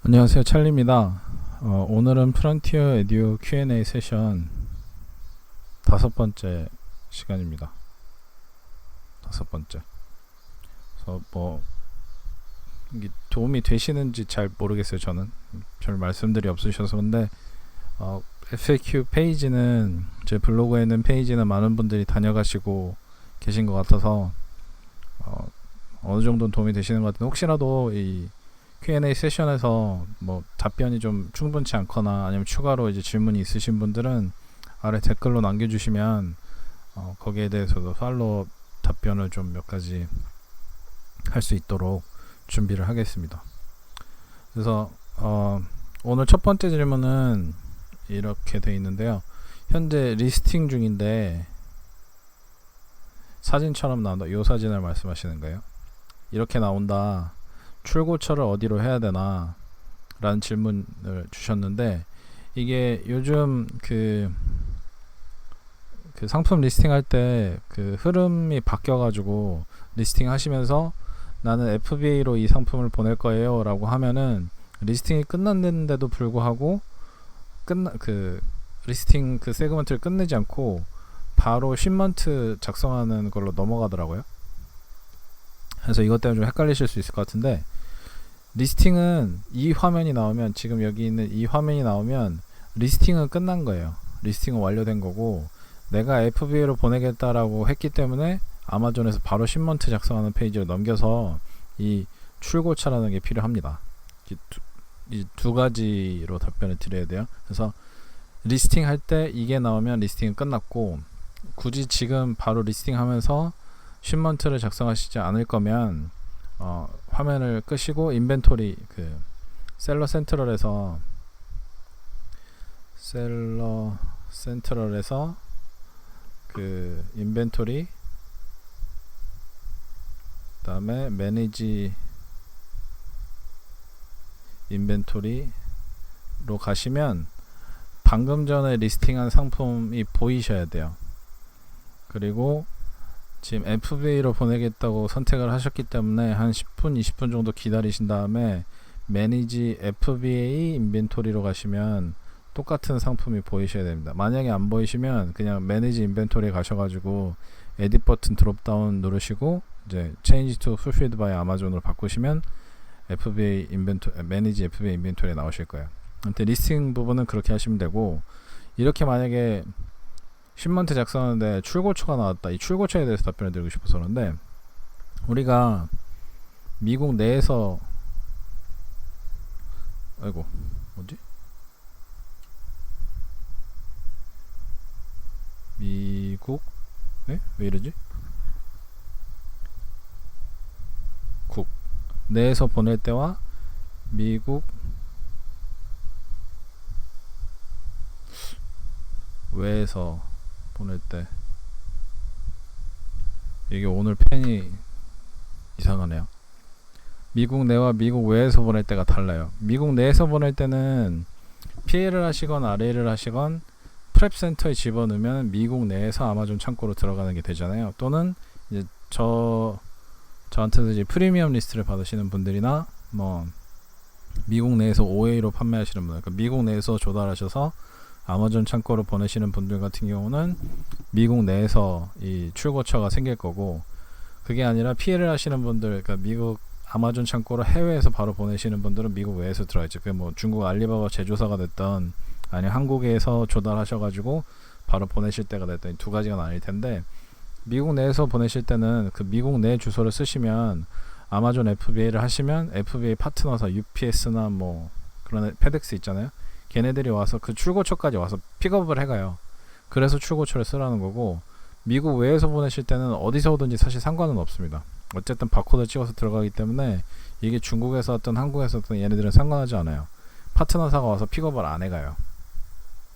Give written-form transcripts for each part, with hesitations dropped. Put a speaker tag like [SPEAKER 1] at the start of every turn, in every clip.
[SPEAKER 1] 안녕하세요, 찰리입니다. 오늘은 프론티어 에듀 Q&A 세션 5번째 시간입니다. 5번째. 그래서 이게 도움이 되시는지 잘 모르겠어요. 저는 별 말씀들이 없으셔서. 근데 FAQ 페이지는, 제 블로그에 있는 페이지는 많은 분들이 다녀가시고 계신 것 같아서 어느 정도는 도움이 되시는 것 같은데, 혹시라도 이 Q&A 세션에서 답변이 좀 충분치 않거나 아니면 추가로 이제 질문이 있으신 분들은 아래 댓글로 남겨주시면 거기에 대해서도 팔로우 답변을 좀 몇 가지 할 수 있도록 준비를 하겠습니다. 그래서 오늘 첫 번째 질문은 이렇게 돼 있는데요. 현재 리스팅 중인데 사진처럼 나온다. 이 사진을 말씀하시는 거예요. 이렇게 나온다. 출고처를 어디로 해야 되나 라는 질문을 주셨는데, 이게 요즘 그 상품 리스팅 할 때 그 흐름이 바뀌어 가지고, 리스팅 하시면서 나는 FBA로 이 상품을 보낼 거예요 라고 하면은 리스팅이 끝났는데도 불구하고 리스팅 그 세그먼트를 끝내지 않고 바로 쉽먼트 작성하는 걸로 넘어가더라고요. 그래서 이것 때문에 좀 헷갈리실 수 있을 것 같은데, 리스팅은 이 화면이 나오면, 지금 여기 있는 이 화면이 나오면 리스팅은 끝난 거예요. 리스팅은 완료된 거고, 내가 FBA로 보내겠다라고 했기 때문에 아마존에서 바로 쉽먼트 작성하는 페이지로 넘겨서 이 출고차라는 게 필요합니다. 이 두 가지로 답변을 드려야 돼요. 그래서 리스팅 할 때 이게 나오면 리스팅은 끝났고, 굳이 지금 바로 리스팅 하면서 쉽먼트를 작성하시지 않을 거면 화면을 끄시고 인벤토리, 셀러 센트럴에서 인벤토리, 그 다음에 매니지 인벤토리로 가시면 방금 전에 리스팅한 상품이 보이셔야 돼요. 그리고 지금 FBA로 보내겠다고 선택을 하셨기 때문에 한 10분, 20분 정도 기다리신 다음에 매니지 FBA 인벤토리로 가시면 똑같은 상품이 보이셔야 됩니다. 만약에 안 보이시면 그냥 매니지 인벤토리에 가셔가지고 에딧 버튼 드롭다운 누르시고 이제 Change to Fulfilled by Amazon으로 바꾸시면 매니지 FBA 인벤토리에 나오실 거예요. 근데 리스팅 부분은 그렇게 하시면 되고, 이렇게 만약에 쉽먼트 작성하는데 출고처가 나왔다. 이 출고처에 대해서 답변을 드리고 싶어서 그런데, 우리가 미국 내에서 미국 왜 이러지? 국 내에서 보낼 때와 미국 외에서 보낼 때, 이게 오늘 펜이 이상하네요. 미국 내와 미국 외에서 보낼 때가 달라요. 미국 내에서 보낼 때는 PL을 하시건 RA를 하시건 프랩센터에 집어넣으면 미국 내에서 아마존 창고로 들어가는 게 되잖아요. 또는 이제 저한테서 이제 프리미엄 리스트를 받으시는 분들이나 미국 내에서 OA로 판매하시는 분들, 그러니까 미국 내에서 조달하셔서 아마존 창고로 보내시는 분들 같은 경우는 미국 내에서 이 출고처가 생길 거고, 그게 아니라 PL을 하시는 분들, 그러니까 미국 아마존 창고로 해외에서 바로 보내시는 분들은 미국 외에서 들어있죠. 그게 중국 알리바바 제조사가 됐던, 아니면 한국에서 조달하셔가지고 바로 보내실 때가 됐던, 두 가지가 나뉠 텐데, 미국 내에서 보내실 때는 그 미국 내 주소를 쓰시면 아마존 FBA를 하시면 FBA 파트너사 UPS나 그런 페덱스 있잖아요. 걔네들이 와서 그 출고처까지 와서 픽업을 해가요. 그래서 출고처를 쓰라는 거고, 미국 외에서 보내실 때는 어디서 오든지 사실 상관은 없습니다. 어쨌든 바코드 찍어서 들어가기 때문에 이게 중국에서 왔든 한국에서 왔든 얘네들은 상관하지 않아요. 파트너사가 와서 픽업을 안 해가요.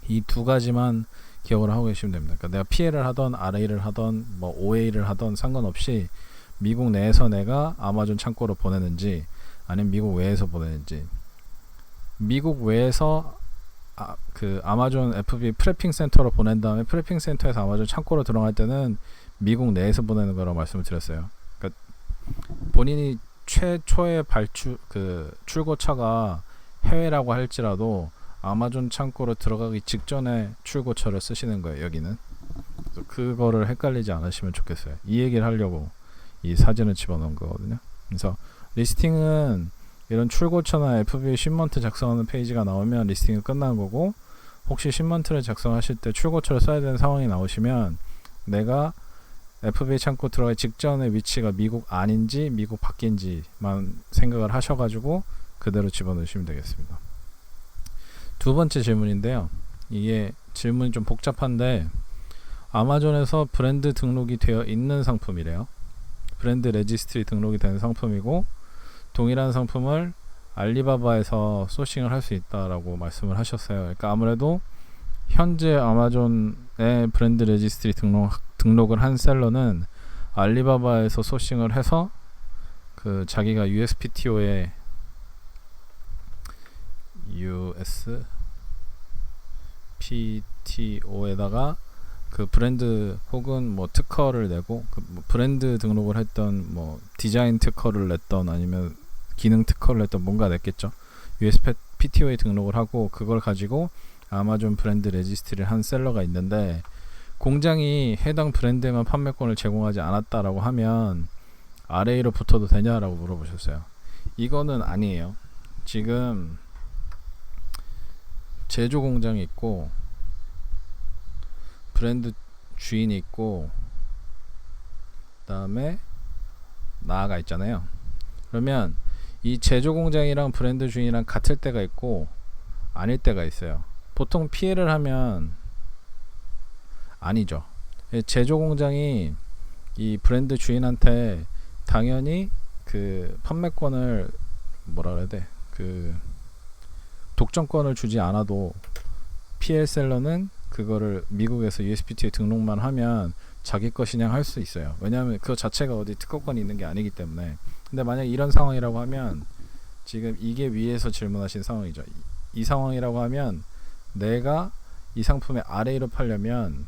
[SPEAKER 1] 이 두 가지만 기억을 하고 계시면 됩니다. 그러니까 내가 PL을 하던 RA를 하던 OA를 하던 상관없이 미국 내에서 내가 아마존 창고로 보내는지 아니면 미국 외에서 보내는지, 미국 외에서 아마존 FBA 프레핑 센터로 보낸 다음에 프레핑 센터에서 아마존 창고로 들어갈 때는 미국 내에서 보내는 거라고 말씀을 드렸어요. 그러니까 본인이 최초의 출고처가 해외라고 할지라도 아마존 창고로 들어가기 직전에 출고처를 쓰시는 거예요. 여기는. 그래서 그거를 헷갈리지 않으시면 좋겠어요. 이 얘기를 하려고 이 사진을 집어넣은 거거든요. 그래서 리스팅은 이런 출고처나 FBA 신먼트 작성하는 페이지가 나오면 리스팅은 끝난 거고, 혹시 신먼트를 작성하실 때 출고처를 써야 되는 상황이 나오시면 내가 FBA 창고 들어가기 직전에 위치가 미국 안인지 미국 밖인지만 생각을 하셔가지고 그대로 집어넣으시면 되겠습니다. 두 번째 질문인데요. 이게 질문이 좀 복잡한데, 아마존에서 브랜드 등록이 되어 있는 상품이래요. 브랜드 레지스트리 등록이 되는 상품이고, 동일한 상품을 알리바바에서 소싱을 할 수 있다라고 말씀을 하셨어요. 그러니까 아무래도 현재 아마존의 브랜드 레지스트리 등록을 한 셀러는 알리바바에서 소싱을 해서 그 자기가 USPTO에 USPTO에다가 그 브랜드 혹은 뭐 특허를 내고, 그뭐 브랜드 등록을 했던 뭐 디자인 특허를 냈던 아니면 기능 특허를 냈던 뭔가 냈겠죠. USPTO에 등록을 하고 그걸 가지고 아마존 브랜드 레지스트리를 한 셀러가 있는데, 공장이 해당 브랜드에만 판매권을 제공하지 않았다라고 하면 RA로 붙어도 되냐라고 물어보셨어요. 이거는 아니에요. 지금 제조 공장이 있고 브랜드 주인이 있고 그 다음에 나아가 있잖아요. 그러면 이 제조 공장이랑 브랜드 주인이랑 같을 때가 있고 아닐 때가 있어요. 보통 피해를 하면 아니죠. 제조 공장이 이 브랜드 주인한테 당연히 그 판매권을 뭐라 그래야 돼? 그 독점권을 주지 않아도 PL 셀러는 그거를 미국에서 USPTO에 등록만 하면 자기 것이냐 할 수 있어요. 왜냐하면 그 자체가 어디 특허권이 있는 게 아니기 때문에. 근데 만약 이런 상황이라고 하면, 지금 이게 위에서 질문하신 상황이죠. 이 상황이라고 하면 내가 이 상품의 RA로 팔려면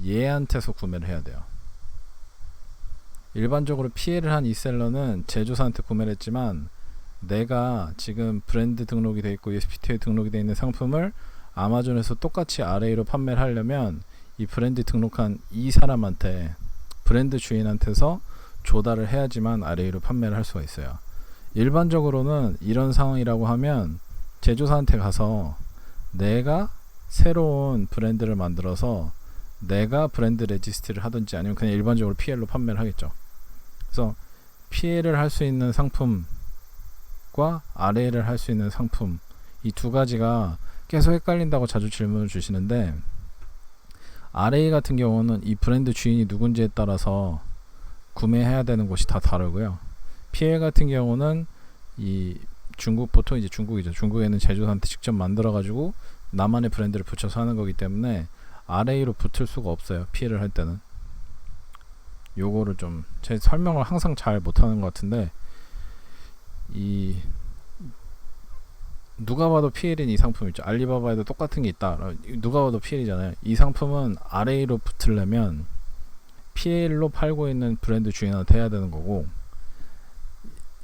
[SPEAKER 1] 얘한테서 구매를 해야 돼요. 일반적으로 피해를 한 이 셀러는 제조사한테 구매를 했지만, 내가 지금 브랜드 등록이 돼 있고 USPTO에 등록이 돼 있는 상품을 아마존에서 똑같이 RA로 판매를 하려면 이 브랜드 등록한 이 사람한테, 브랜드 주인한테서 조달을 해야지만 RA로 판매를 할 수가 있어요. 일반적으로는 이런 상황이라고 하면 제조사한테 가서 내가 새로운 브랜드를 만들어서 내가 브랜드 레지스트를 하든지 아니면 그냥 일반적으로 PL로 판매를 하겠죠. 그래서 PL을 할 수 있는 상품과 RA를 할 수 있는 상품, 이 두 가지가 계속 헷갈린다고 자주 질문을 주시는데, RA 같은 경우는 이 브랜드 주인이 누군지에 따라서 구매해야 되는 곳이 다 다르고요. PL 같은 경우는 이 중국, 보통 이제 중국이죠. 중국에는 제조사한테 직접 만들어 가지고 나만의 브랜드를 붙여서 하는 거기 때문에 RA로 붙을 수가 없어요. PL을 할 때는. 요거를 좀 제 설명을 항상 잘 못하는 것 같은데, 이 누가 봐도 PL인 이 상품 있죠. 알리바바에도 똑같은 게 있다. 누가 봐도 PL이잖아요. 이 상품은 RA로 붙으려면 PL로 팔고 있는 브랜드 주인한테 해야 되는 거고,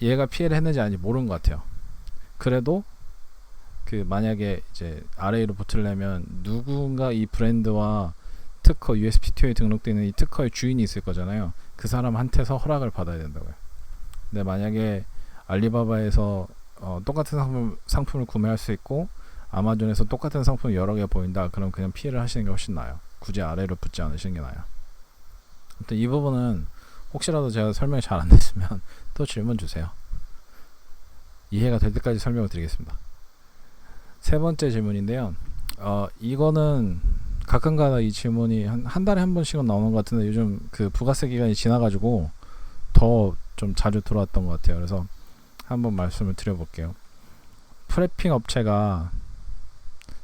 [SPEAKER 1] 얘가 PL 했는지 아닌지 모르는 것 같아요. 그래도 그 만약에 이제 RA로 붙으려면 누군가 이 브랜드와 특허 USPTO에 등록되어 있는 이 특허의 주인이 있을 거잖아요. 그 사람한테서 허락을 받아야 된다고요. 근데 만약에 알리바바에서 똑같은 상품을 구매할 수 있고 아마존에서 똑같은 상품이 여러 개 보인다, 그럼 그냥 PL을 하시는 게 훨씬 나아요. 굳이 RA로 붙지 않으시는 게 나아요. 아무튼 이 부분은 혹시라도 제가 설명이 잘 안 됐으면 또 질문 주세요. 이해가 될 때까지 설명을 드리겠습니다. 세 번째 질문인데요. 이거는 가끔가다 이 질문이 한 달에 한 번씩은 나오는 것 같은데, 요즘 그 부가세 기간이 지나가지고 더 좀 자주 들어왔던 것 같아요. 그래서 한번 말씀을 드려볼게요. 프레핑 업체가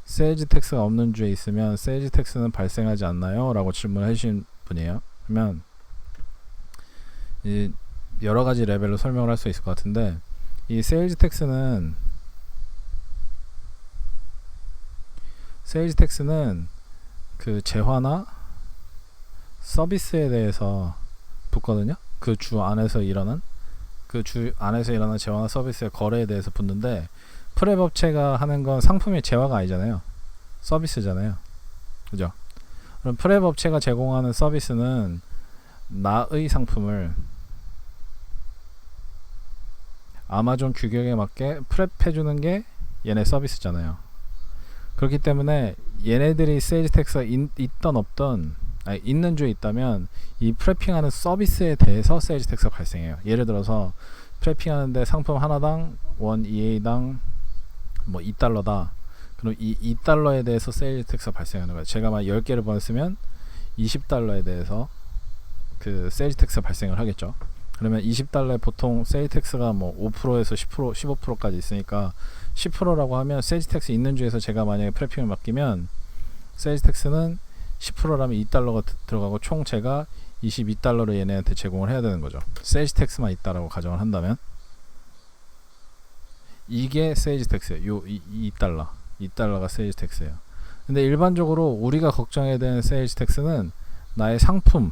[SPEAKER 1] 세일즈 텍스가 없는 주에 있으면 세일즈 텍스는 발생하지 않나요? 라고 질문을 해주신 분이에요. 그러면 이 여러 가지 레벨로 설명을 할 수 있을 것 같은데, 이 세일즈 텍스는 그 재화나 서비스에 대해서 붙거든요. 그 주 안에서 일어난 재화나 서비스의 거래에 대해서 붙는데, 프랩 업체가 하는 건 상품의 재화가 아니잖아요. 서비스잖아요. 그죠? 그럼 프랩 업체가 제공하는 서비스는 나의 상품을 아마존 규격에 맞게 프랩해주는 게 얘네 서비스잖아요. 그렇기 때문에 얘네들이 세일즈 텍스가 있던 없던, 아니, 있는 주에 있다면 이 프랩핑하는 서비스에 대해서 세일즈 텍스가 발생해요. 예를 들어서 프랩핑하는데 상품 하나당 1 EA당 뭐 2달러다. 그럼 이 2달러에 대해서 세일즈 텍스가 발생하는 거예요. 제가 막 10개를 보냈으면 20달러에 대해서 그 세일즈 텍스가 발생을 하겠죠. 그러면 20달러에 보통 세일즈 텍스가 뭐 5%에서 10%, 15%까지 있으니까 10%라고 하면 세일즈 텍스 있는 주에서 제가 만약에 프랩핑을 맡기면 세일즈 텍스는 10%라면 2달러가 들어가고 총 제가 22달러를 얘네한테 제공을 해야 되는 거죠. 세일즈 텍스만 있다라고 가정을 한다면 이게 세일즈 텍스예요. 2달러가 세일즈 텍스예요. 근데 일반적으로 우리가 걱정해야 되는 세일즈 텍스는 나의 상품에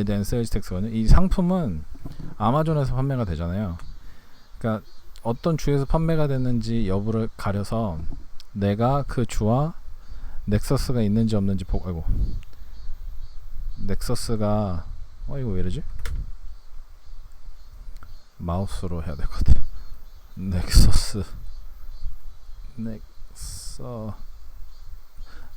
[SPEAKER 1] 대한 세일즈 텍스거든요. 이 상품은 아마존에서 판매가 되잖아요. 그러니까 어떤 주에서 판매가 됐는지 여부를 가려서 내가 그 주와 넥서스가 있는지 없는지 보고, 아이고, 넥서스가, 이거 왜 이러지? 마우스로 해야 될 것 같아요.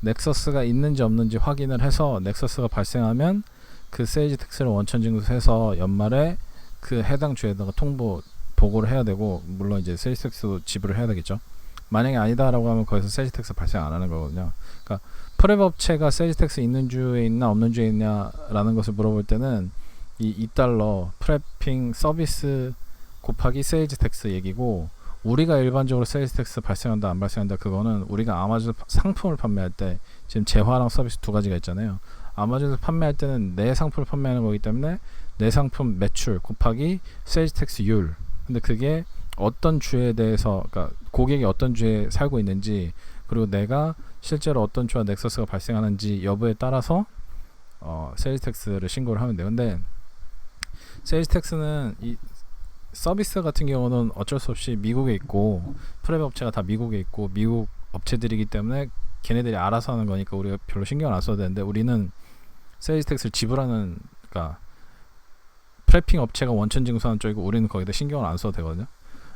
[SPEAKER 1] 넥서스가 있는지 없는지 확인을 해서 넥서스가 발생하면 그 세일즈 텍스를 원천 징수해서 연말에 그 해당 주에다가 보고를 해야 되고, 물론 이제 세일즈 텍스도 지불을 해야 되겠죠. 만약에 아니다라고 하면 거기서 세일즈 텍스 발생 안 하는 거거든요. 그러니까 프랩 업체가 세일즈 텍스 있는 주에 있나 없는 주에 있냐라는 것을 물어볼 때는 이 2달러 프랩핑 서비스 곱하기 세일즈 텍스 얘기고, 우리가 일반적으로 세일즈 텍스 발생한다 안 발생한다 그거는 우리가 아마존 상품을 판매할 때 지금 재화랑 서비스 두 가지가 있잖아요. 아마존에서 판매할 때는 내 상품을 판매하는 거기 때문에 내 상품 매출 곱하기 세일즈 텍스율. 근데 그게 어떤 주에 대해서, 그러니까 고객이 어떤 주에 살고 있는지, 그리고 내가 실제로 어떤 주와 넥서스가 발생하는지 여부에 따라서 세일즈 텍스를 신고를 하면 돼요. 근데 세일즈 텍스는 이 서비스 같은 경우는 어쩔 수 없이 미국에 있고 프랩 업체가 다 미국에 있고 미국 업체들이기 때문에 걔네들이 알아서 하는 거니까 우리가 별로 신경을 안 써도 되는데, 우리는 세일즈 텍스를 지불하는, 그러니까 프랩핑 업체가 원천 징수하는 쪽이고 우리는 거기다 신경을 안 써도 되거든요.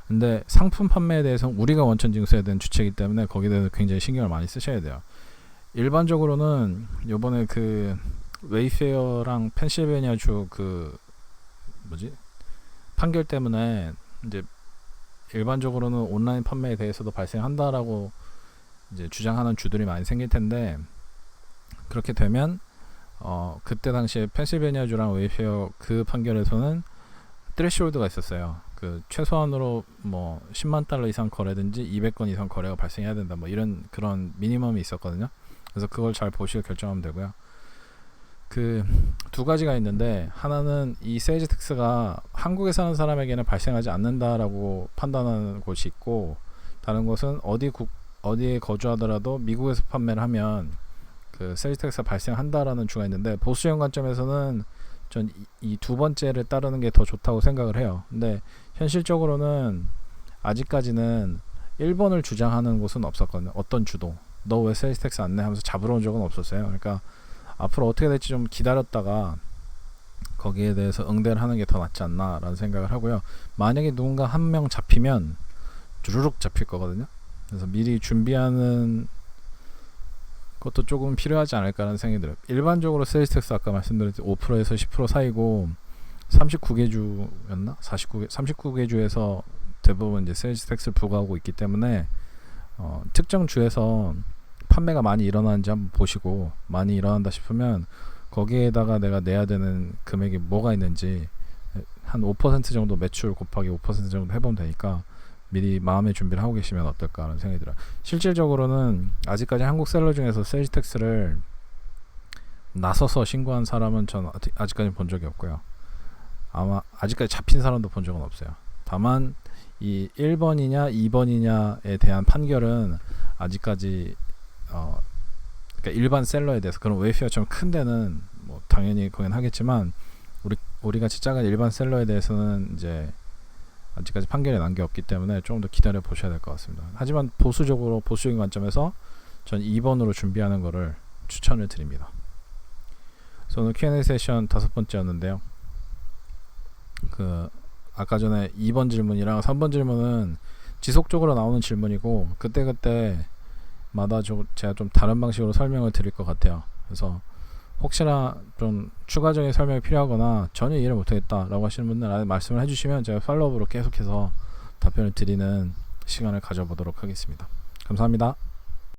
[SPEAKER 1] 근데 상품 판매에 대해서는 우리가 원천 징수해야 되는 주체이기 때문에 거기에 대해서 굉장히 신경을 많이 쓰셔야 돼요. 일반적으로는 요번에 그 웨이페어랑 펜실베니아주 그 판결 때문에 이제 일반적으로는 온라인 판매에 대해서도 발생한다라고 이제 주장하는 주들이 많이 생길 텐데, 그렇게 되면 그때 당시에 펜실베니아주랑 웨이페어 그 판결에서는 트레시홀드가 있었어요. 그 최소한으로 뭐 10만 달러 이상 거래든지 200건 이상 거래가 발생해야 된다, 뭐 이런 그런 미니멈이 있었거든요. 그래서 그걸 잘 보시고 결정하면 되고요. 그 두 가지가 있는데, 하나는 이 세일즈 텍스가 한국에 사는 사람에게는 발생하지 않는다라고 판단하는 곳이 있고, 다른 것은 어디에 거주하더라도 미국에서 판매를 하면 그 세일즈 텍스가 발생한다라는 주가 있는데, 보수형 관점에서는 전 이 두 번째를 따르는 게 더 좋다고 생각을 해요. 근데 현실적으로는 아직까지는 1번을 주장하는 곳은 없었거든요. 어떤 주도 너 왜 세일즈 텍스 안 내 하면서 잡으러 온 적은 없었어요. 그러니까 앞으로 어떻게 될지 좀 기다렸다가 거기에 대해서 응대를 하는 게 더 낫지 않나 라는 생각을 하고요. 만약에 누군가 한 명 잡히면 주르륵 잡힐 거거든요. 그래서 미리 준비하는 것도 조금 필요하지 않을까라는 생각이 들어요. 일반적으로 세일즈 텍스 아까 말씀드렸듯이 5%에서 10% 사이고 39개 주였나? 39개 주에서 대부분 이제 세일즈 텍스를 부과하고 있기 때문에 특정 주에서 판매가 많이 일어나는지 한번 보시고, 많이 일어난다 싶으면 거기에다가 내가 내야 되는 금액이 뭐가 있는지 한 5% 정도 매출 곱하기 5% 정도 해보면 되니까 미리 마음의 준비를 하고 계시면 어떨까 하는 생각이 들어요. 실질적으로는 아직까지 한국 셀러 중에서 세일즈 텍스를 나서서 신고한 사람은 전 아직까지 본 적이 없고요. 아마 아직까지 잡힌 사람도 본 적은 없어요. 다만 이 1번이냐 2번이냐에 대한 판결은 아직까지 그러니까 일반 셀러에 대해서, 그런 웨이페어처럼 큰 데는 뭐 당연히 거긴 하겠지만 우리 같이 작은 일반 셀러에 대해서는 이제 아직까지 판결이 난 게 없기 때문에 조금 더 기다려 보셔야 될 것 같습니다. 하지만 보수적인 관점에서 전 2번으로 준비하는 거를 추천을 드립니다. 그래서 오늘 Q&A 세션 5번째였는데요. 아까 전에 2번 질문이랑 3번 질문은 지속적으로 나오는 질문이고 그때마다 제가 좀 다른 방식으로 설명을 드릴 것 같아요. 그래서 혹시나 좀 추가적인 설명이 필요하거나 전혀 이해를 못하겠다 라고 하시는 분들 말씀을 해주시면 제가 팔로우업으로 계속해서 답변을 드리는 시간을 가져보도록 하겠습니다. 감사합니다.